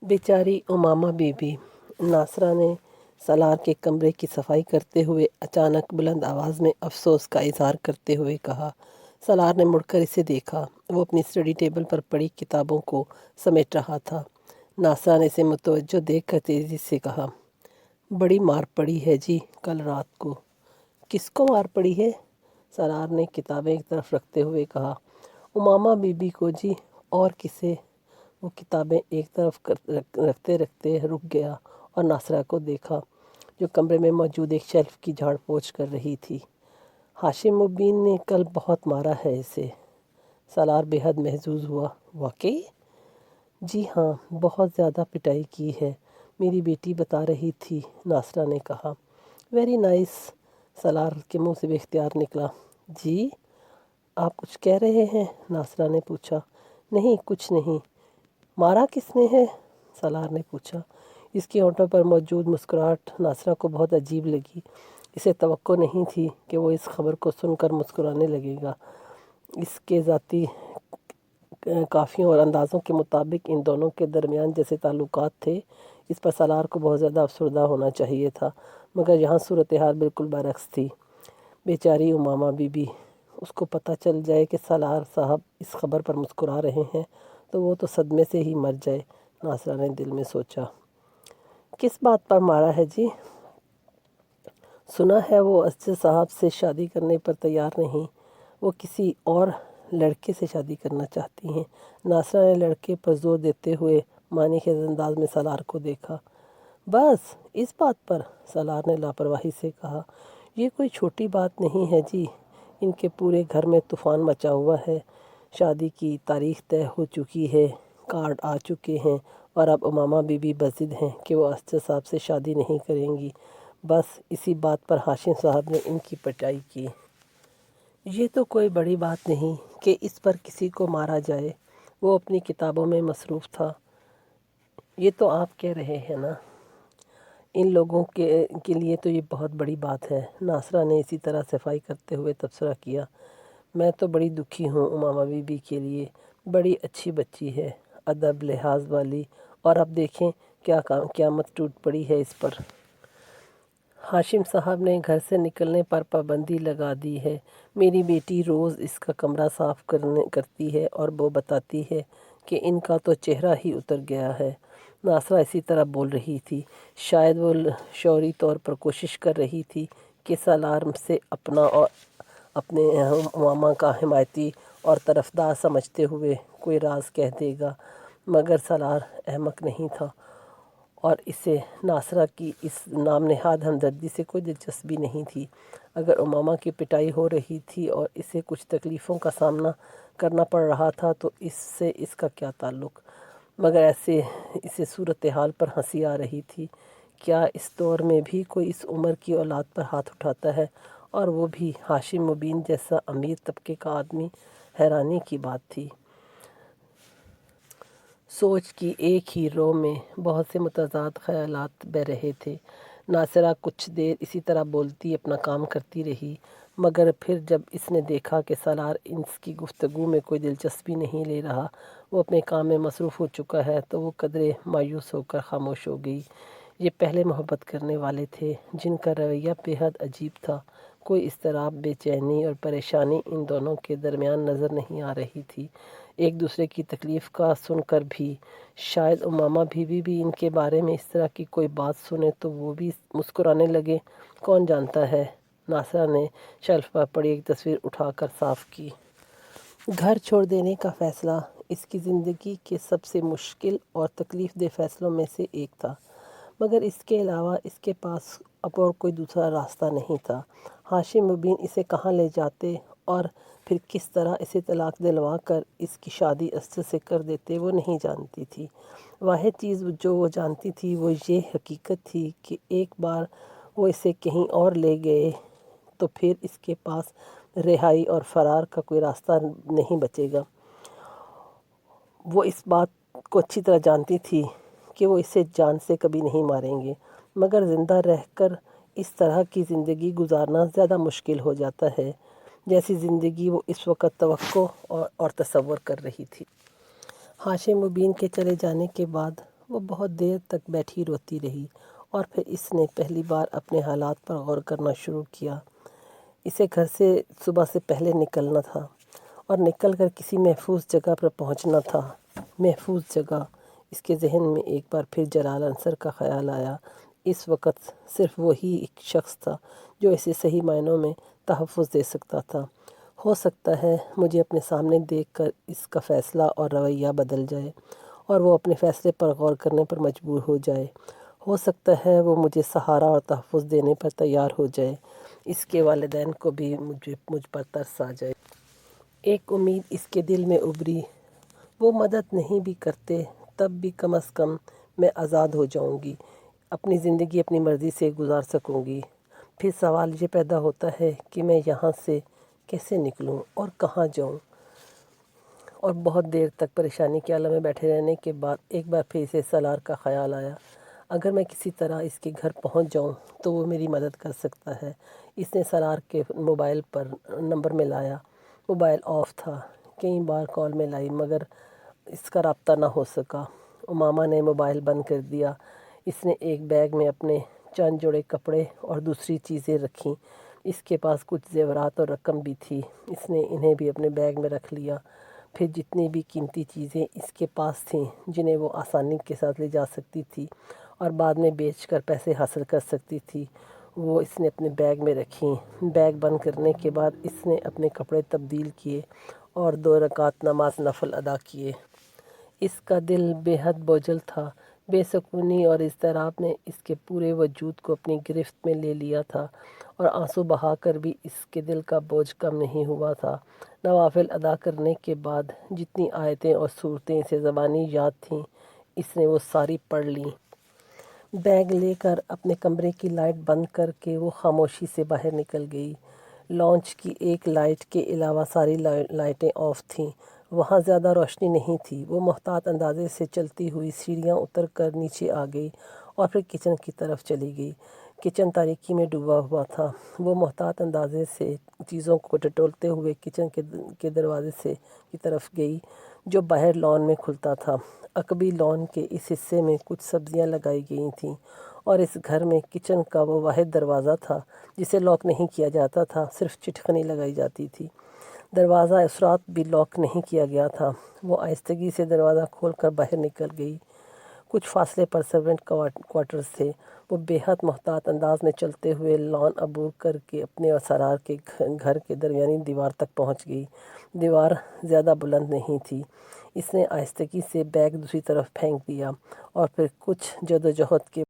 बेचारी उमामा बीबी। नासरा ने सलार के कमरे की सफाई करते हुए अचानक बुलंद आवाज़ में अफसोस का इजहार करते हुए कहा। सलार ने मुड़कर इसे देखा। वो अपनी स्टडी टेबल पर पड़ी किताबों को समेट रहा था। नासरा ने इसे मुतवज्जो देखकर तेज़ी से कहा, बड़ी मार पड़ी है जी कल रात को। किसको मार पड़ी है? सलार ने किताबें एक तरफ रखते हुए कहा। उमामा बीबी को जी, और किसे? वो किताबें एक तरफ रखते रखते रुक गया और नासरा को देखा, जो कमरे में मौजूद एक शेल्फ की झाड़ पोंछ कर रही थी। हाशिम मुबीन ने कल बहुत मारा है इसे। सलार बेहद महजूज हुआ। वाकई? जी हाँ, बहुत ज़्यादा पिटाई की है, मेरी बेटी बता रही थी, नासरा ने कहा। वेरी नाइस, सलार के मुंह से बेख्तियार निकला। जी, आप कुछ कह रहे हैं? नासरा ने पूछा। नहीं, कुछ नहीं। मारा किसने है? सलार ने पूछा। इसकी होंठों पर मौजूद मुस्कुराहट नासरा को बहुत अजीब लगी। इसे तवक्को नहीं थी कि वो इस खबर को सुनकर मुस्कुराने लगेगा। इसके ज़ाती काफ़ियों और अंदाज़ों के मुताबिक इन दोनों के दरमियान जैसे ताल्लुकात थे, इस पर सलार को बहुत ज़्यादा अफसरदा होना चाहिए था, मगर यहाँ सूरत हाल बिल्कुल बरअक्स थी। बेचारी उमामा बीबी, उसको पता चल जाए कि सलार साहब इस खबर पर मुस्कुरा रहे हैं तो वो तो सदमे से ही मर जाए, नासरा ने दिल में सोचा। किस बात पर मारा है जी? सुना है वो असद साहब से शादी करने पर तैयार नहीं, वो किसी और लड़के से शादी करना चाहती हैं। नासरा ने लड़के पर जोर देते हुए मानी के अंदाज में सलार को देखा। बस इस बात पर? सलार ने लापरवाही से कहा। ये कोई छोटी बात नहीं है जी, इनके पूरे घर में तूफ़ान मचा हुआ है। शादी की तारीख तय हो चुकी है, कार्ड आ चुके हैं और अब उमामा बीबी बज़िद हैं कि वो असद साहब से शादी नहीं करेंगी। बस इसी बात पर हाशिम साहब ने इनकी पिटाई की। ये तो कोई बड़ी बात नहीं कि इस पर किसी को मारा जाए, वो अपनी किताबों में मसरूफ़ था। ये तो आप कह रहे हैं ना, इन लोगों के लिए तो ये बहुत बड़ी बात है, नासरा ने इसी तरह सफाई करते हुए तबसरा किया। मैं तो बड़ी दुखी हूँ उमामा बीबी के लिए, बड़ी अच्छी बच्ची है, अदब लिहाज वाली, और अब देखें क्या क़यामत टूट पड़ी है इस पर। हाशिम साहब ने घर से निकलने पर पाबंदी लगा दी है। मेरी बेटी रोज़ इसका कमरा साफ़ करती है और वो बताती है कि इनका तो चेहरा ही उतर गया है। नासरा इसी तरह बोल रही थी। शायद वो शौरी तौर पर कोशिश कर रही थी कि सलार से अपना और अपने मामा का हिमायती और तरफदार समझते हुए कोई राज कह देगा, मगर सलार अहमक नहीं था और इसे नासरा की इस नाम नेहाद हमदर्दी से कोई दिलचस्पी नहीं थी। अगर उमामा की पिटाई हो रही थी और इसे कुछ तकलीफ़ों का सामना करना पड़ रहा था तो इससे इसका क्या ताल्लुक़? मगर ऐसे इसे सूरत हाल पर हंसी आ रही थी। क्या इस दौर में भी कोई इस उम्र की औलाद पर हाथ उठाता है, और वो भी हाशिम मुबीन जैसा अमीर तबके का आदमी? हैरानी की बात थी। सोच की एक ही रो में बहुत से मुतज़ाद ख़यालात बह रहे थे। नासिरा कुछ देर इसी तरह बोलती अपना काम करती रही, मगर फिर जब इसने देखा कि सलार इसकी गुफ्तगू में कोई दिलचस्पी नहीं ले रहा, वो अपने काम में मसरूफ़ हो चुका है, तो वो कदरे मायूस होकर खामोश हो गई। ये पहले मोहब्बत करने वाले थे जिनका रवैया बेहद अजीब था। कोई इज़्तिराब, बेचैनी और परेशानी इन दोनों के दरमियान नज़र नहीं आ रही थी। एक दूसरे की तकलीफ़ का सुनकर भी शायद उमामा बीवी भी इनके बारे में इस तरह की कोई बात सुने तो वो भी मुस्कुराने लगे, कौन जानता है। नासरा ने शेल्फ पर पड़ी एक तस्वीर उठाकर साफ़ की। घर छोड़ देने का फ़ैसला इसकी ज़िंदगी के सबसे मुश्किल और तकलीफ़ दे फ़ैसलों में से एक था, मगर इसके अलावा इसके पास अब और कोई दूसरा रास्ता नहीं था। हाशिम मुबीन इसे कहाँ ले जाते और फिर किस तरह इसे तलाक दिलवा कर इसकी शादी असद से कर देते, वो नहीं जानती थी। वाहिद चीज़ जो वो जानती थी वो ये हकीकत थी कि एक बार वो इसे कहीं और ले गए तो फिर इसके पास रिहाई और फ़रार का कोई रास्ता नहीं बचेगा। वो इस बात को अच्छी तरह जानती थी कि वो इसे जान से कभी नहीं मारेंगे, मगर ज़िंदा रहकर इस तरह की ज़िंदगी गुजारना ज़्यादा मुश्किल हो जाता है जैसी ज़िंदगी वो इस वक्त तवक्को और तसव्वुर कर रही थी। हाशिम मुबीन के चले जाने के बाद وہ بہت دیر تک بیٹھی روتی رہی اور پھر اس نے پہلی بار اپنے حالات پر غور کرنا شروع کیا۔ اسے گھر سے صبح سے پہلے نکلنا تھا اور نکل کر کسی محفوظ جگہ پر پہنچنا تھا۔ محفوظ جگہ، اس کے ذہن میں ایک بار پھر جلال انصر کا خیال آیا۔ اس وقت صرف وہی ایک شخص تھا جو اسے صحیح معنوں میں تحفظ دے سکتا تھا۔ ہو سکتا ہے مجھے اپنے سامنے دیکھ کر اس کا فیصلہ اور رویہ بدل جائے اور وہ اپنے فیصلے پر غور کرنے پر مجبور ہو جائے۔ ہو سکتا ہے وہ مجھے سہارا اور تحفظ دینے پر تیار ہو جائے۔ اس کے والدین کو بھی مجھ پر ترس آ جائے۔ ایک امید اس کے دل میں ابھری، وہ مدد نہیں بھی کرتے تب بھی کم از کم میں آزاد ہو جاؤں گی، اپنی زندگی اپنی مرضی سے گزار سکوں گی۔ پھر سوال یہ پیدا ہوتا ہے کہ میں یہاں سے کیسے نکلوں اور کہاں جاؤں؟ اور بہت دیر تک پریشانی کے عالم میں بیٹھے رہنے کے بعد ایک بار پھر اسے سالار کا خیال آیا۔ اگر میں کسی طرح اس کے گھر پہنچ جاؤں تو وہ میری مدد کر سکتا ہے۔ اس نے سالار کے mobile per number Malaya. Mobile of تھا۔ کئی بار کال ملائی مگر اس کا رابطہ نہ ہو سکا۔ امامہ نے موبائل بند کر دیا۔ اس نے ایک بیگ میں اپنے چند جوڑے کپڑے اور دوسری چیزیں رکھیں۔ اس کے پاس کچھ زیورات اور رقم بھی تھی۔ اس نے انہیں بھی اپنے بیگ میں رکھ لیا۔ پھر جتنی بھی قیمتی چیزیں اس کے پاس تھیں جنہیں وہ آسانی کے ساتھ لے جا سکتی تھی اور بعد میں بیچ کر پیسے حاصل کر سکتی تھی، وہ اس نے اپنے بیگ میں رکھیں۔ بیگ بند کرنے کے بعد اس نے اپنے کپڑے تبدیل کیے اور 2 رکعت نماز نفل ادا کیے۔ اس کا دل بے حد بوجھل تھا۔ بے سکونی اور اضطراب نے اس کے پورے وجود کو اپنی گرفت میں لے لیا تھا اور آنسو بہا کر بھی اس کے دل کا بوجھ کم نہیں ہوا تھا۔ نوافل ادا کرنے کے بعد جتنی آیتیں اور صورتیں اسے زبانی یاد تھیں اس نے وہ ساری پڑھ لیں۔ بیگ لے کر اپنے کمرے کی لائٹ بند کر کے وہ خاموشی سے باہر نکل گئی۔ لانچ کی ایک لائٹ کے علاوہ ساری لائٹیں آف تھیں۔ وہاں زیادہ روشنی نہیں تھی۔ وہ محتاط انداز سے چلتی ہوئی سیڑھیاں اتر کر نیچے آ گئی اور پھر کچن کی طرف چلی گئی۔ کچن تاریکی میں ڈوبا ہوا تھا۔ وہ محتاط انداز سے چیزوں کو ٹٹولتے ہوئے کچن کے دروازے کی طرف گئی جو باہر لان میں کھلتا تھا۔ عقبی لان کے اس حصے میں کچھ سبزیاں لگائی گئی تھیں اور اس گھر میں کچن کا وہ واحد دروازہ تھا جسے لاک نہیں کیا جاتا تھا، صرف چٹکنی لگائی جاتی تھی۔ دروازہ اس رات بھی لاک نہیں کیا گیا تھا۔ وہ آہستگی سے دروازہ کھول کر باہر نکل گئی۔ کچھ فاصلے پر سرونٹ کوارٹرز تھے۔ وہ بے حد محتاط انداز میں چلتے ہوئے لان عبور کر کے اپنے اور سالار کے گھر کے درمیانی دیوار تک پہنچ گئی۔ دیوار زیادہ بلند نہیں تھی۔ اس نے آہستگی سے بیگ دوسری طرف پھینک دیا اور پھر کچھ جدوجہد کے